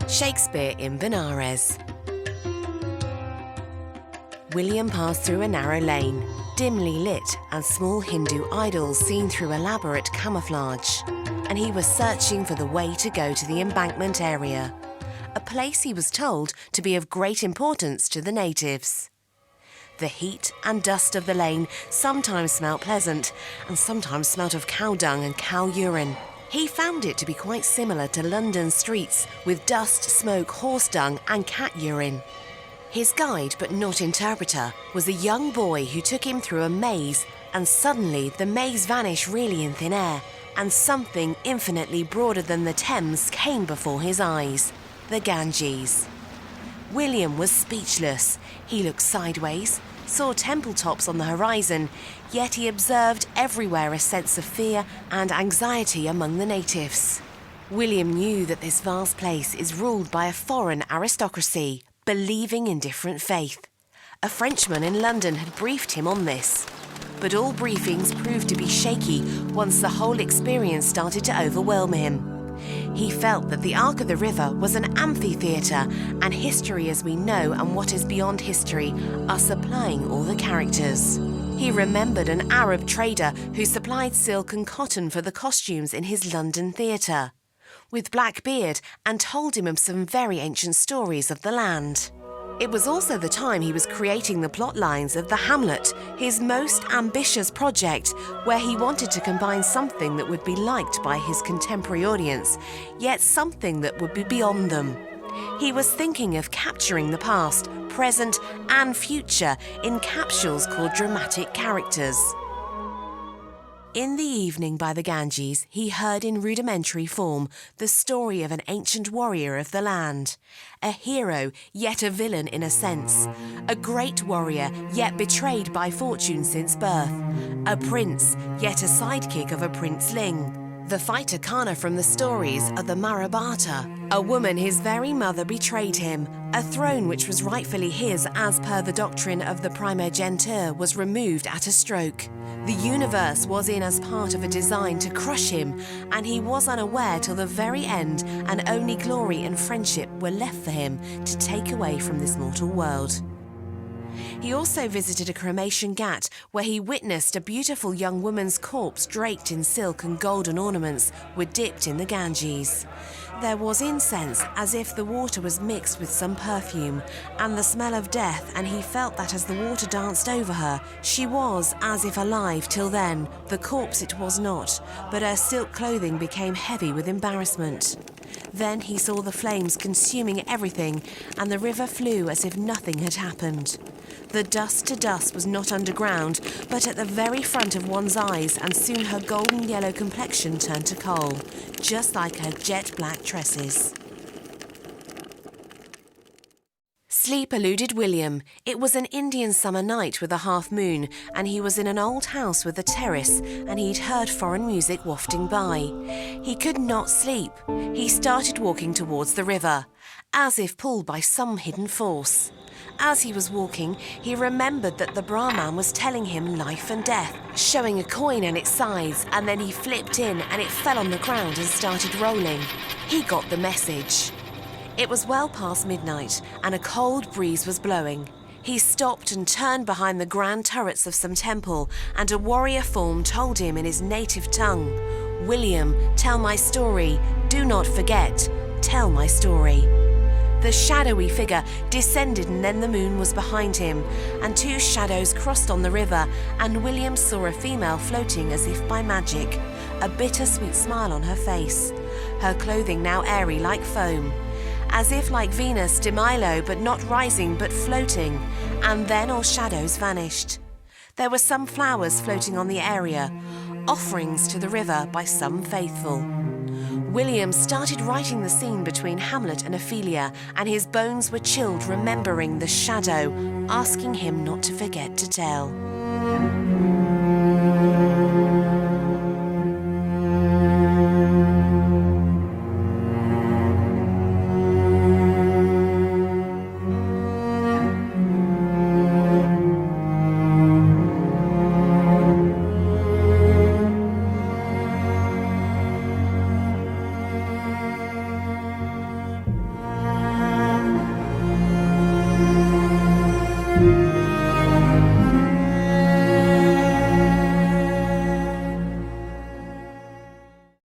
Shakespeare in Benaraes. William passed through a narrow lane, dimly lit and small Hindu idols seen through elaborate camouflage, and he was searching for the way to go to the embankment area, a place he was told to be of great importance to the natives. The heat and dust of the lane sometimes smelt pleasant and sometimes smelt of cow dung and cow urine. He found it to be quite similar to London streets with dust, smoke, horse dung and cat urine. His guide, but not interpreter, was a young boy who took him through a maze, and suddenly the maze vanished really in thin air, and something infinitely broader than the Thames came before his eyes, the Ganges. William was speechless. He looked sideways, saw temple tops on the horizon, yet he observed everywhere a sense of fear and anxiety among the natives. William knew that this vast place is ruled by a foreign aristocracy, believing in different faith. A Frenchman in London had briefed him on this, but all briefings proved to be shaky once the whole experience started to overwhelm him. He felt that the arc of the river was an amphitheatre, and history as we know and what is beyond history are supplying all the characters. He remembered an Arab trader who supplied silk and cotton for the costumes in his London theatre, with black beard, and told him of some very ancient stories of the land. It was also the time he was creating the plot lines of The Hamlet, his most ambitious project, where he wanted to combine something that would be liked by his contemporary audience, yet something that would be beyond them. He was thinking of capturing the past, present and future in capsules called dramatic characters. In the evening by the Ganges, he heard in rudimentary form the story of an ancient warrior of the land, a hero yet a villain in a sense, a great warrior yet betrayed by fortune since birth, a prince yet a sidekick of a princeling. The fighter Kana from the stories of the Mahabharata, a woman his very mother betrayed him, a throne which was rightfully his as per the doctrine of the primogeniture was removed at a stroke. The universe was in as part of a design to crush him, and he was unaware till the very end, and only glory and friendship were left for him to take away from this mortal world. He also visited a cremation ghat where he witnessed a beautiful young woman's corpse draped in silk and golden ornaments were dipped in the Ganges. There was incense as if the water was mixed with some perfume, and the smell of death, and he felt that as the water danced over her, she was as if alive till then. The corpse it was not, but her silk clothing became heavy with embarrassment. Then he saw the flames consuming everything, and the river flew as if nothing had happened. The dust to dust was not underground, but at the very front of one's eyes, and soon her golden yellow complexion turned to coal, just like her jet black tresses. Sleep eluded William. It was an Indian summer night with a half moon, and he was in an old house with a terrace, and he'd heard foreign music wafting by. He could not sleep. He started walking towards the river, as if pulled by some hidden force. As he was walking, he remembered that the Brahman was telling him life and death, showing a coin and its size, and then he flipped in and it fell on the ground and started rolling. He got the message. It was well past midnight, and a cold breeze was blowing. He stopped and turned behind the grand turrets of some temple, and a warrior form told him in his native tongue, "William, tell my story. Do not forget. Tell my story." The shadowy figure descended, and then the moon was behind him, and two shadows crossed on the river, and William saw a female floating as if by magic, a bittersweet smile on her face, her clothing now airy like foam, as if like Venus de Milo, but not rising but floating, and then all shadows vanished. There were some flowers floating on the area, offerings to the river by some faithful. William started writing the scene between Hamlet and Ophelia, and his bones were chilled remembering the shadow, asking him not to forget to tell.